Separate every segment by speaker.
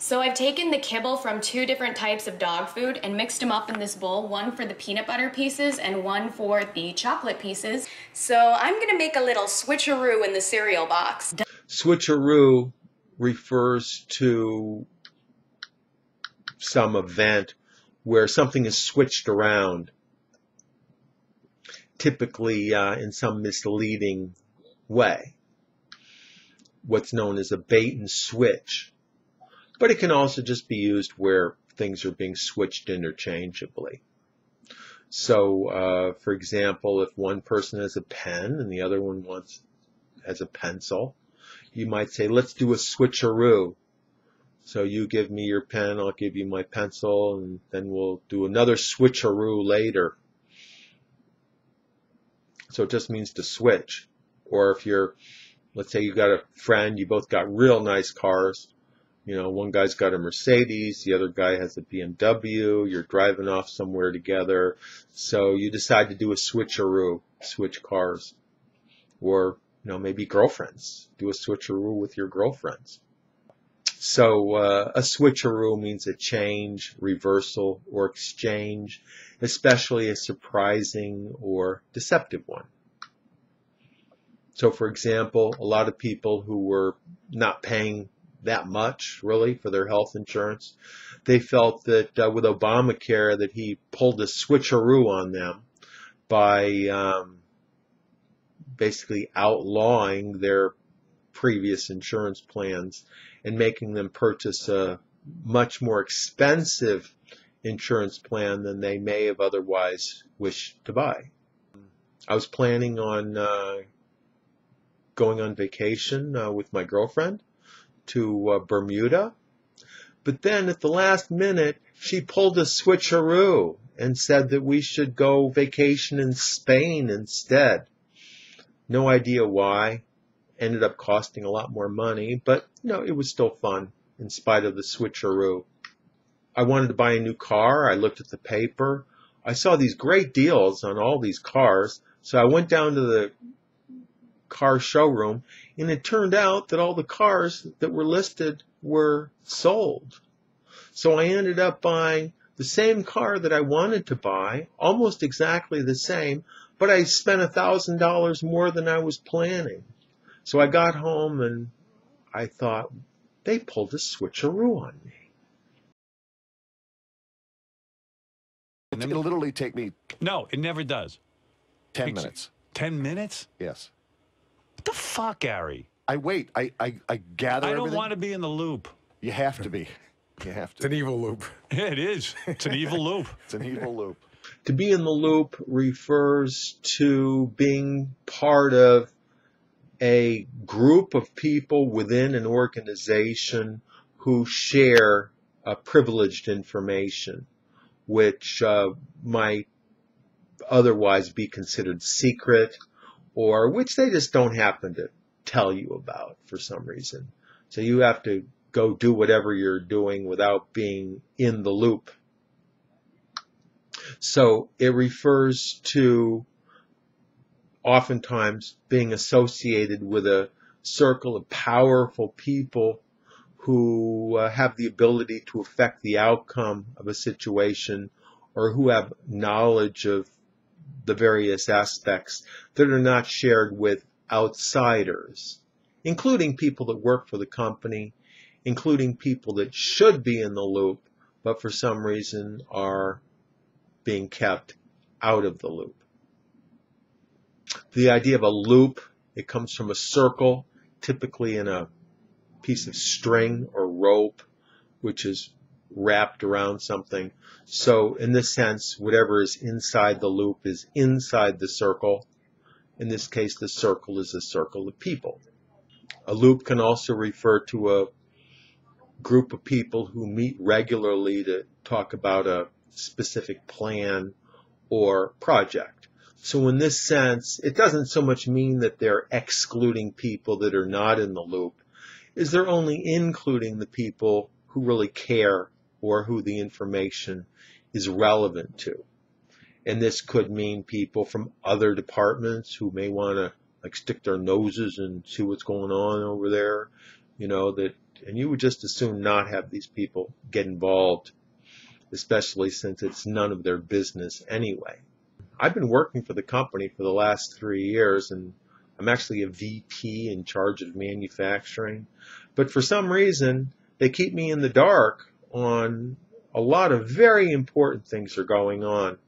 Speaker 1: So I've taken the kibble from 2 different types of dog food and mixed them up in this bowl, one for the peanut butter pieces and one for the chocolate pieces. So I'm gonna make a little switcheroo in the cereal box.
Speaker 2: Switcheroo refers to some event where something is switched around, typically in some misleading way, what's known as a bait and switch. But it can also just be used where things are being switched interchangeably. So, for example, if one person has a pen and the other one has a pencil, you might say, let's do a switcheroo. So you give me your pen, I'll give you my pencil, and then we'll do another switcheroo later. So it just means to switch. Or if let's say you got a friend, you both got real nice cars. You know, one guy's got a Mercedes, the other guy has a BMW, you're driving off somewhere together. So you decide to do a switcheroo, switch cars. Or, you know, maybe girlfriends. Do a switcheroo with your girlfriends. So a switcheroo means a change, reversal, or exchange, especially a surprising or deceptive one. So, for example, a lot of people who were not paying that much, really, for their health insurance, they felt that with Obamacare that he pulled a switcheroo on them by basically outlawing their previous insurance plans and making them purchase a much more expensive insurance plan than they may have otherwise wished to buy. I was planning on going on vacation with my girlfriend to Bermuda, but then at the last minute she pulled a switcheroo and said that we should go vacation in Spain instead. No idea why. Ended up costing a lot more money, but you know, it was still fun in spite of the switcheroo. I wanted to buy a new car. I looked at the paper. I saw these great deals on all these cars, so I went down to the car showroom, and it turned out that all the cars that were listed were sold. So I ended up buying the same car that I wanted to buy, almost exactly the same, but I spent $1,000 more than I was planning. So I got home and I thought, they pulled a switcheroo on me.
Speaker 3: It'll literally take me...
Speaker 4: No, it never does.
Speaker 3: 10 minutes.
Speaker 4: 10 minutes?
Speaker 3: Yes.
Speaker 4: What the fuck, Gary?
Speaker 3: I wait. I gather
Speaker 4: I don't
Speaker 3: everything.
Speaker 4: want to be in the loop.
Speaker 3: You have to be. You have to.
Speaker 5: It's an evil loop.
Speaker 4: Yeah, it is. It's an evil loop.
Speaker 3: It's an evil loop.
Speaker 2: To be in the loop refers to being part of a group of people within an organization who share privileged information, which might otherwise be considered secret, or which they just don't happen to tell you about for some reason. So you have to go do whatever you're doing without being in the loop. So it refers to oftentimes being associated with a circle of powerful people who have the ability to affect the outcome of a situation, or who have knowledge of the various aspects that are not shared with outsiders, including people that work for the company, including people that should be in the loop, but for some reason are being kept out of the loop. The idea of a loop, it comes from a circle, typically in a piece of string or rope, which is wrapped around something. So in this sense, whatever is inside the loop is inside the circle. In this case, the circle is a circle of people. A loop can also refer to a group of people who meet regularly to talk about a specific plan or project. So in this sense, it doesn't so much mean that they're excluding people that are not in the loop, is they're only including the people who really care or who the information is relevant to. And this could mean people from other departments who may want to stick their noses and see what's going on over there. and you would just as soon not have these people get involved, especially since it's none of their business anyway. I've been working for the company for the last 3 years, and I'm actually a VP in charge of manufacturing. But for some reason, they keep me in the dark on a lot of very important things are going on.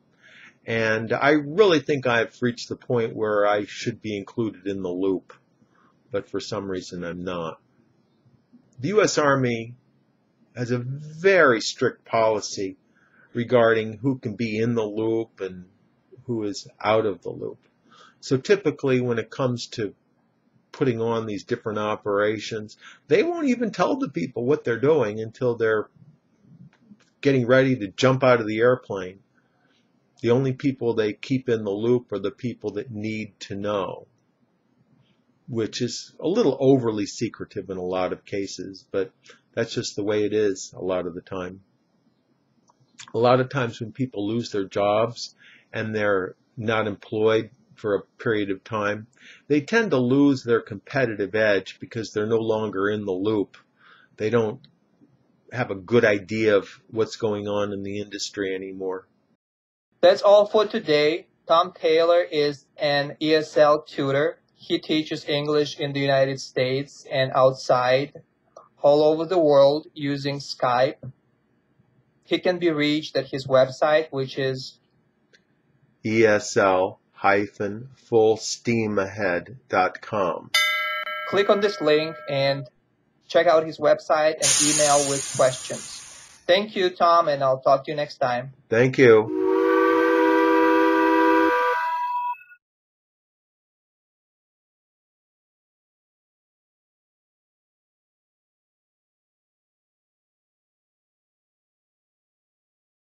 Speaker 2: And I really think I've reached the point where I should be included in the loop. But for some reason, I'm not. The U.S. Army has a very strict policy regarding who can be in the loop and who is out of the loop. So typically when it comes to putting on these different operations, they won't even tell the people what they're doing until they're getting ready to jump out of the airplane. The only people they keep in the loop are the people that need to know, which is a little overly secretive in a lot of cases, but that's just the way it is a lot of the time. A lot of times when people lose their jobs and they're not employed for a period of time, they tend to lose their competitive edge because they're no longer in the loop. They don't have a good idea of what's going on in the industry anymore.
Speaker 5: That's all for today. Tom Taylor is an ESL tutor. He teaches English in the United States and outside, all over the world using Skype. He can be reached at his website, which is
Speaker 2: ESL-fullsteamahead.com.
Speaker 5: Click on this link and check out his website and email with questions. Thank you, Tom, and I'll talk to you next time.
Speaker 2: Thank you.